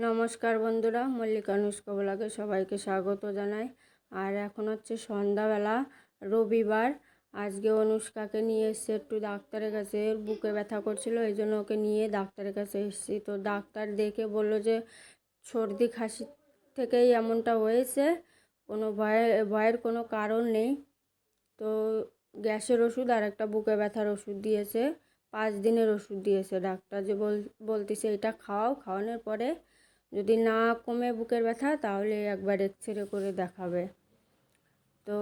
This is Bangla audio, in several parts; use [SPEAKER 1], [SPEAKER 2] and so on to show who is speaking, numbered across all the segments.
[SPEAKER 1] নমস্কার বন্ধুরা, মল্লিকা অনুষ্কা ব্লগে সবাইকে স্বাগত জানাই। আর এখন হচ্ছে সন্ধ্যাবেলা, রবিবার। আজকে অনুষ্কাকে নিয়ে এসেছি একটু ডাক্তারের কাছে। বুকে ব্যথা করছিল, এই জন্য ওকে নিয়ে ডাক্তারের কাছে এসেছি। তো ডাক্তার দেখে বললো যে সর্দি খাসি থেকেই এমনটা হয়েছে, কোনো ভয়ের কোনো কারণ নেই। তো গ্যাসের ওষুধ আর একটা বুকে ব্যথার ওষুধ দিয়েছে, 5 দিনের ওষুধ দিয়েছে ডাক্তার। যে বলতেছে এটা খাওয়ানোর পরে যদি না কমে বুকের ব্যথা তাহলে একবার এক্সরে করে দেখাবে। তো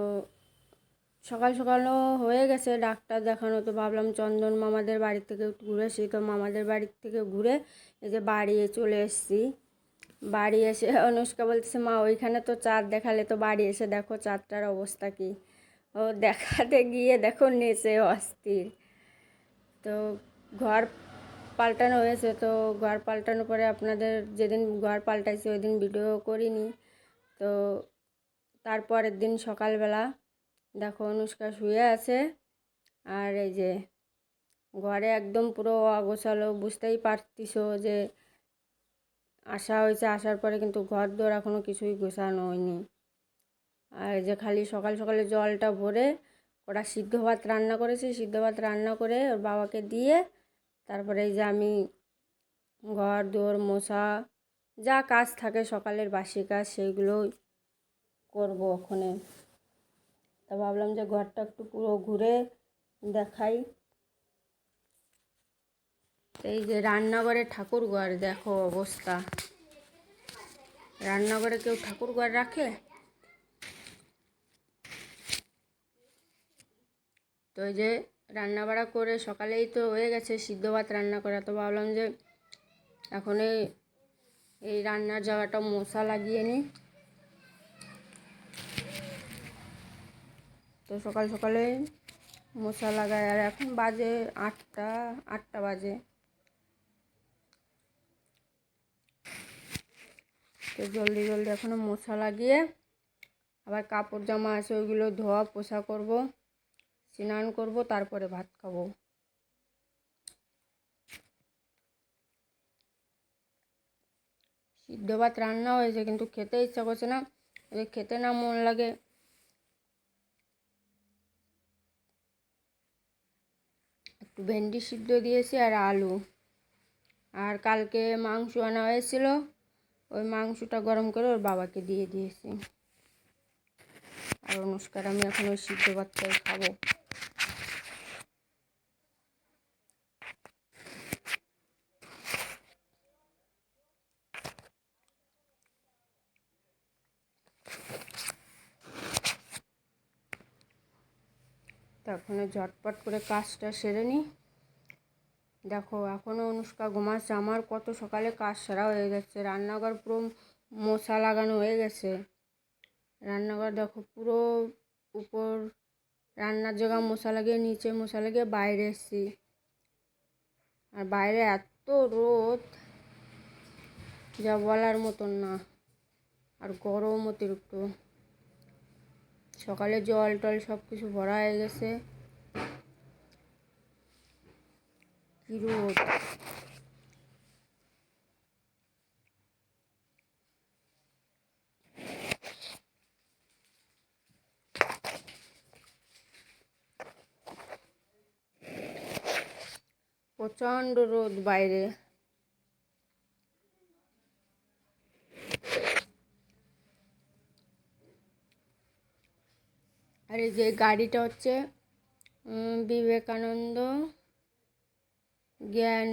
[SPEAKER 1] সকাল সকালও হয়ে গেছে ডাক্তার দেখানো। তো ভাবলাম চন্দন মামাদের বাড়ি থেকে ঘুরে আসি। তো মামাদের বাড়ি থেকে ঘুরে এই যে বাড়ি চলে এসেছি। বাড়ি এসে অনুষ্কা বলতেছে, মা ওইখানে তো চাঁদ দেখালে, তো বাড়ি এসে দেখো চাঁদটার অবস্থা কী। ও দেখাতে গিয়ে দেখো নেচে অস্থির। তো ঘর পাল্টানো হয়েছে। তো ঘর পাল্টানোর পরে আপনাদের যেদিন ঘর পাল্টাইছে ওই দিন ভিডিও করিনি। তো তারপরের দিন সকালবেলা দেখো অনুষ্কা শুয়ে আছে। আর এই যে ঘরে একদম পুরো অগোছালো, বুঝতেই পারতিস যে আসা হয়েছে। আসার পরে কিন্তু ঘর দোর এখনও কিছুই গোছানো হয়নি। আর যে খালি সকাল সকালে জলটা ভরে ওরা সিদ্ধ ভাত রান্না করেছে, সিদ্ধ ভাত রান্না করে ওর বাবাকে দিয়ে তারপরে এই যে আমি ঘর দোর মোছা যা কাজ থাকে সকালের বাসি কাজ সেইগুলোই করবো ওখানে। তা ভাবলাম যে ঘরটা একটু পুরো ঘুরে দেখাই। এই যে রান্নাঘরে ঠাকুর ঘর দেখো অবস্থা। রান্নাঘরে কেউ ঠাকুর ঘর রাখে? তো এই যে রান্না বাড়া করে সকালেই তো হয়ে গেছে সিদ্ধ ভাত রান্না করা। তো ভাবলাম যে এখন এই রান্নার জায়গাটা মশা লাগিয়ে নিই। তো সকাল সকালে মশা লাগায়। আর এখন বাজে 8টা বাজে। তো জলদি জলদি এখনও মশা লাগিয়ে আবার কাপড় জামা আছে ওইগুলো ধোয়া পোছা করব, স্নান করব, তারপরে ভাত খাবো। সিদ্ধ ভাত রান্না হয়েছে কিন্তু খেতে ইচ্ছা করছে না। যদি খেতে না মন লাগে একটু ভেন্ডি সিদ্ধ দিয়েছি আর আলু। আর কালকে মাংস আনা হয়েছিল, ওই মাংসটা গরম করে ওর বাবাকে দিয়ে দিয়েছি। আর অনুষ্কার আমি এখন ওই সিদ্ধ ভাতটাই খাবো। তখন ঝটপট করে কাজটা সেরে নিই। দেখো এখনও অনুষ্কা ঘুমাচ্ছে, আমার কত সকালে কাজ সারা হয়ে যাচ্ছে। রান্নাঘর পুরো মশা লাগানো হয়ে গেছে। রান্নাঘর দেখো পুরো উপর রান্নার জায়গা মশা লাগিয়ে, নিচে মশা লাগিয়ে বাইরে এসেছি। আর বাইরে এত রোদ যা বলার মতন না, আর গরম অতিরিক্ত। সকালে জল টল সব কিছু ভরা হয়ে গেছে, কি রোদ। প্রচণ্ড রোদ বাইরে। আর এই যে গাড়িটা হচ্ছে বিবেকানন্দ জ্ঞান,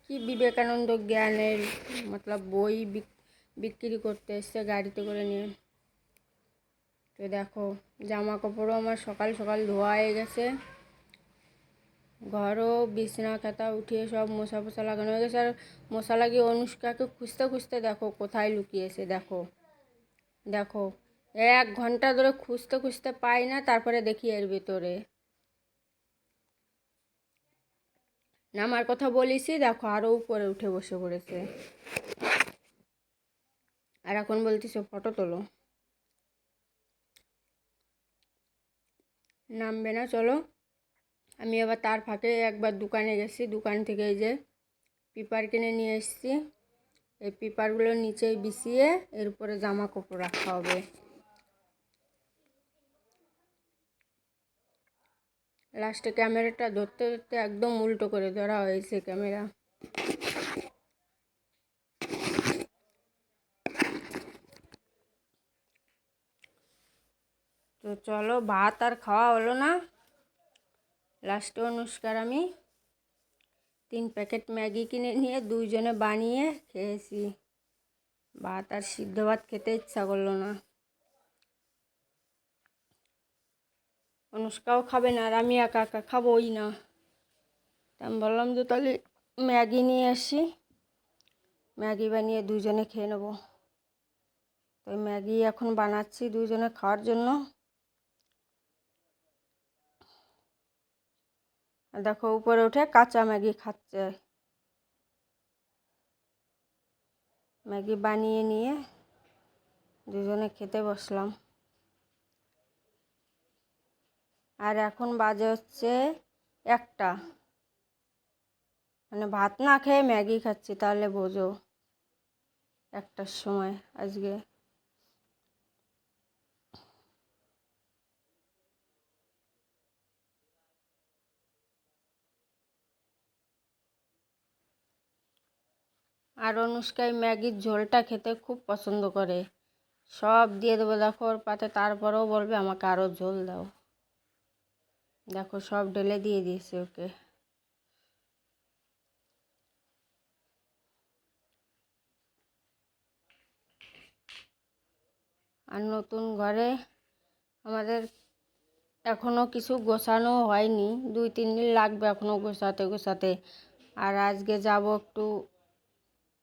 [SPEAKER 1] কি বিবেকানন্দ জ্ঞানের মতলব বই বিক্রি করতে এসছে গাড়িতে করে নিয়ে। তো দেখো জামা কাপড়ও আমার সকাল সকাল ধোয়া হয়ে গেছে। ঘরও বিছনা খাতা উঠিয়ে সব মশা ফসা লাগানো হয়ে গেছে। আর মশা লাগিয়ে অনুষ্কাকে খুঁজতে খুঁজতে দেখো কোথায় লুকিয়েছে। দেখো দেখো 1 ঘন্টা ধরে খুঁজতে খুঁজতে পাই না, তারপরে দেখি এর ভিতরে। নামার কথা বলিসই, দেখো আরও উপরে উঠে বসে পড়েছে। আর এখন বলতেছে ফটো তোলো। নামবে না। চলো আমি আবার তার ফাঁকে একবার দোকানে গেছি, দোকান থেকে এই যে পেপার কিনে নিয়ে এসেছি। এই পেপারগুলো নিচে বিছিয়ে এর উপরে জামা কাপড় রাখা হবে। লাস্টে ক্যামেরাটা ধরতে ধরতে একদম উল্টো করে ধরা হয়েছে ক্যামেরা। তো চলো, ভাত আর খাওয়া হলো না। লাস্টে অনুষ্কার আমি 3 প্যাকেট ম্যাগি কিনে নিয়ে দুইজনে বানিয়ে খেয়েছি। ভাত আর সিদ্ধ ভাত খেতে ইচ্ছা করলো না। অনুষ্কাও খাবে না আর আমি একা একা খাবোই না। আমি বললাম যে তাহলে ম্যাগি নিয়ে আসি, ম্যাগি বানিয়ে দুজনে খেয়ে নেবো। তো ম্যাগি এখন বানাচ্ছি দুজনে খাওয়ার জন্য। আর দেখো উপরে উঠে কাঁচা ম্যাগি খাচ্ছে। ম্যাগি বানিয়ে নিয়ে দুজনে খেতে বসলাম। আর এখন বাজে হচ্ছে 1টা, মানে ভাত না খেয়ে ম্যাগি খাচ্ছি, তাহলে বোঝো 1টার সময় আজকে। আর অনুষ্কা ম্যাগির ঝোলটা খেতে খুব পছন্দ করে। সব দিয়ে দেবো দেখো ওর পাতে, তারপরেও বলবে আমাকে আরও ঝোল দাও। দেখো সব ঢেলে দিয়ে দিয়েছি ওকে। আর নতুন ঘরে আমাদের এখনও কিছু গোছানো হয়নি, 2-3 দিন লাগবে এখনও গোছাতে। আর আজকে যাব একটু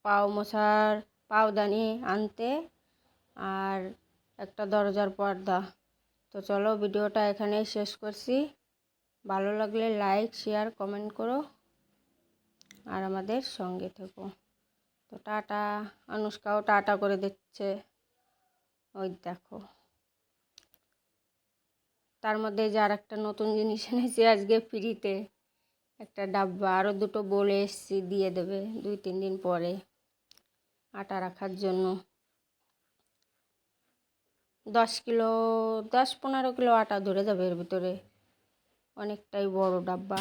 [SPEAKER 1] পাও মশার পাওদানি আনতে আর একটা দরজার পর্দা। তো চলো, ভিডিওটা এখানেই শেষ করছি। ভালো লাগলে লাইক, শেয়ার, কমেন্ট করো আর আমাদের সঙ্গে থেকো। তো টাটা। অনুষ্কাও টাটা করে দিচ্ছে, ওই দেখো। তার মধ্যে যে আর একটা নতুন জিনিস এনেছি আজকে ফ্রিতে, একটা ডাব্বা, আরও 2টো বলে এসছি, দিয়ে দেবে 2-3 দিন পরে আটা রাখার জন্য। 10-15 কিলো আটা ধরে যাবে এর ভিতরে, অনেকটাই বড় ডাব্বা।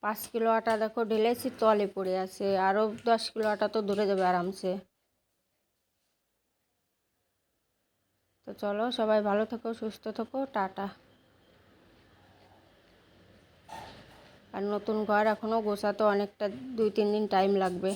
[SPEAKER 1] 5 কিলো আটা দেখো ঢেলেছি, তলে পড়ে আছে, আরও 10 কিলো আটা তো ধরে যাবে আরামসে। তো চলো, সবাই ভালো থেকো, সুস্থ থেকো, টাটা। আর নতুন ঘর এখনও গোছাতে অনেকটা 2-3 দিন টাইম লাগবে।